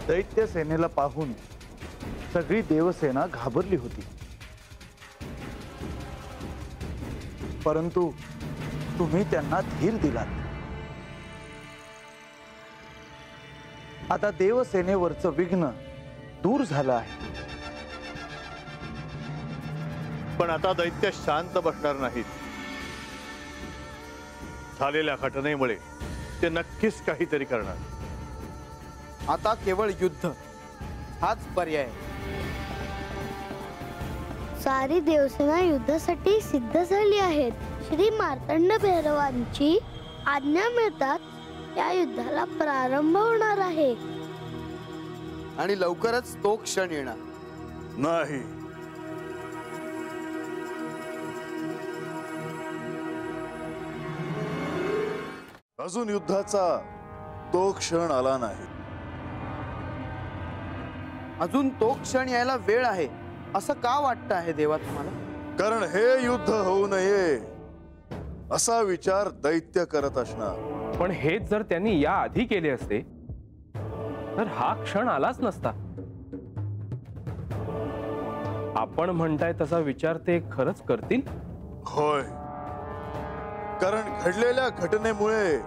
दैत्य सेनेला पाहून सगळी देवसेना घाबरली होती, परंतु तुम्ही त्यांना धीर दिलात। आता देवसेनेवरचं विघ्न दूर झालं आहे। पण आता दैत्य शांत बसणार नाहीत। झालेल्या घटनेमुळे ते नक्कीच काहीतरी करणार। आता केवळ युद्ध हाच पर्याय। सारी देवसेना युद्धासाठी सिद्ध झाली आहेत। श्री मार्तंड भैरवांची आज्ञा मिळताच या युद्धाला प्रारंभ होणार आहे आणि लवकरच तो क्षण येणार। नाही, अजून युद्धाचा तो क्षण आला नाही। अजून तो क्षण यायला वेळ आहे असं का वाटतं आहे देवा तुम्हाला? कारण हे युद्ध होऊ नये असा विचार दैत्य करत असणार। पण हेच जर त्यांनी या आधी केले असते तर हा क्षण आलाच नसता। आपण म्हणताय तसा विचार ते खरंच करतील? होय, कारण घडलेल्या घटनेमुळे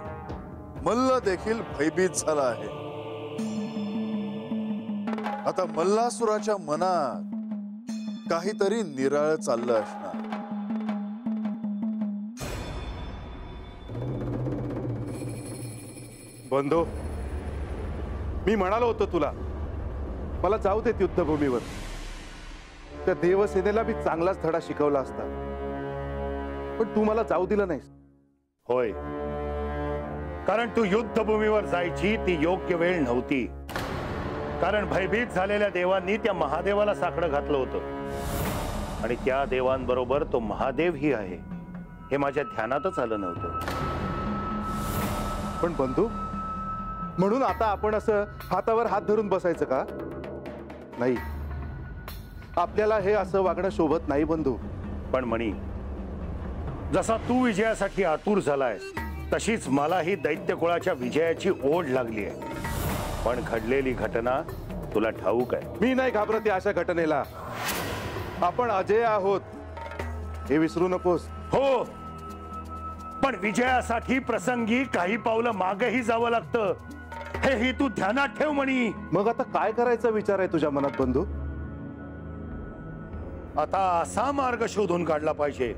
मल्ल देखील भयभीत झाला आहे। आता मल्लासुराच्या मनात काहीतरी निराळ चाललं असणार। बंधू, मी म्हणालो होतो तुला, मला जाऊ देत युद्धभूमीवर। त्या देवसेनेला मी चांगलाच धडा शिकवला असता, पण तू मला जाऊ दिलं नाहीस। होय, कारण तू युद्धभूमीवर जायची ती योग्य वेळ नव्हती। कारण भयभीत झालेल्या देवांनी त्या महादेवाला साकडं घातलं होतं आणि त्या देवांबरोबर तो महादेव ही आहे हे माझ्या ध्यानातच आलं नव्हतं। पण बंधू, म्हणून आता आपण असं हातावर हात धरून बसायचं का? नाही, आपल्याला हे असं वागणं शोभत नाही बंधू। पण मणी, जसा तू विजयासाठी आतुर झालायस तशीच मलाही दैत्यकुळाच्या विजयाची ओढ लागली आहे। पण घडलेली घटना तुला ठाऊक आहे। मी नाही घाबरत या अशा घटनेला। आपण अजय आहोत हे विसरू नकोस। हो, पण विजयासाठी प्रसंगी काही पावलं मागेही जावं लागतं हेही तू ध्यानात ठेव मणी। मग आता काय करायचा विचार आहे तुझ्या मनात बंधू? आता असा मार्ग शोधून काढला पाहिजे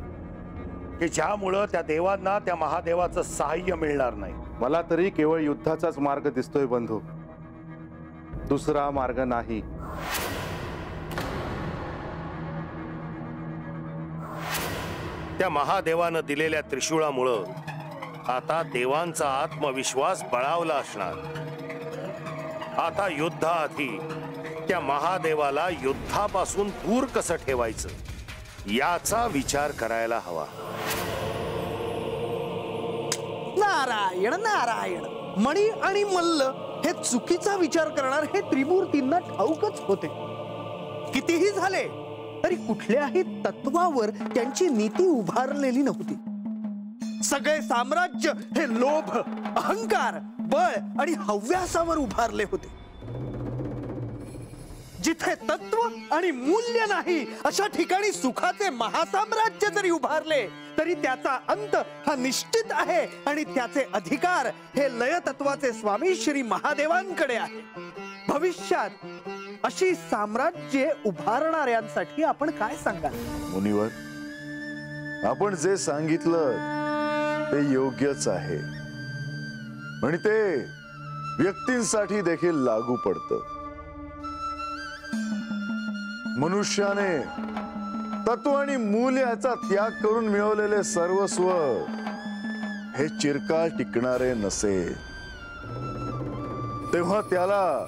की ज्यामुळं त्या देवांना त्या महादेवाचं सहाय्य मिळणार नाही। मला तरी केवळ युद्धाचाच मार्ग दिसतोय बंधू, दुसरा मार्ग नाही। त्या महादेवानं दिलेल्या त्रिशूळामुळं आता देवांचा आत्मविश्वास बळावला असणार। आता युद्धाआधी त्या महादेवाला युद्धापासून दूर कसं ठेवायचं याचा विचार करायला हवा। नारायण नारायण, मणी आणि मल्ल हे चुकीचा विचार करणार हे त्रिमूर्तींना ठाऊकच होते। कितीही झाले तरी कुठल्याही तत्वावर त्यांची नीती उभारलेली नव्हती। सगळे साम्राज्य हे लोभ, अहंकार, बळ आणि हव्यासावर उभारले होते। जिथे तत्व आणि मूल्य नाही अशा ठिकाणी सुखाचे महासाम्राज्य जरी उभारले तरी त्याचा अंत हा निश्चित आहे आणि त्याचे अधिकार हे लय तत्वाचे स्वामी श्री महादेवांकडे आहे। भविष्यात अशी साम्राज्ये उभारणाऱ्यांसाठी आपण काय सांगाल? मुनिवर, आपण जे सांगितलं ते योग्यच आहे आणि ते व्यक्तींसाठी देखील लागू पडतं। मनुष्याने तत्व आणि मूल्य याचा त्याग करून मिळवलेले सर्वस्व हे चिरकाल टिकणारे नसेल, तेव्हा त्याला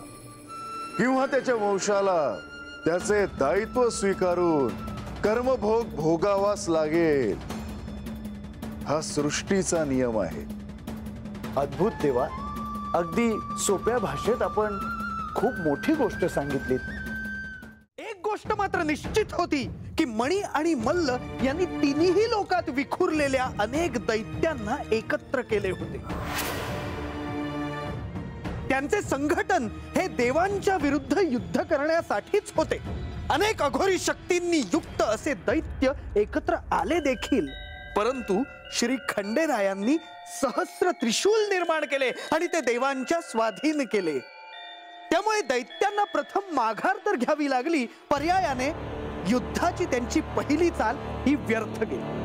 किंवा त्याच्या वंशाला त्याचे दायित्व स्वीकारून कर्मभोग भोगावाच लागेल। हा सृष्टीचा नियम आहे। अद्भुत देवा, अगदी सोप्या भाषेत आपण खूप मोठी गोष्ट सांगितलीत। एक गोष्ट मात्र निश्चित होती की मणी आणि मल्ल यांनी तिन्ही लोकात विखुरलेल्या अनेक दैत्यांना एकत्र केले होते। त्यांचे संघटन हे देवांच्या विरुद्ध युद्ध करण्यासाठीच होते. अनेक अघोरी शक्तींनी युक्त असे दैत्य एकत्र आले देखील, परंतु श्री खंडेरायांनी सहस्र त्रिशूल निर्माण केले आणि ते देवांच्या स्वाधीन केले. त्यामुळे दैत्यांना प्रथम माघार तर घ्यावी लागली, पर्यायाने युद्धाची त्यांची पहिली चाल ही व्यर्थ गेली.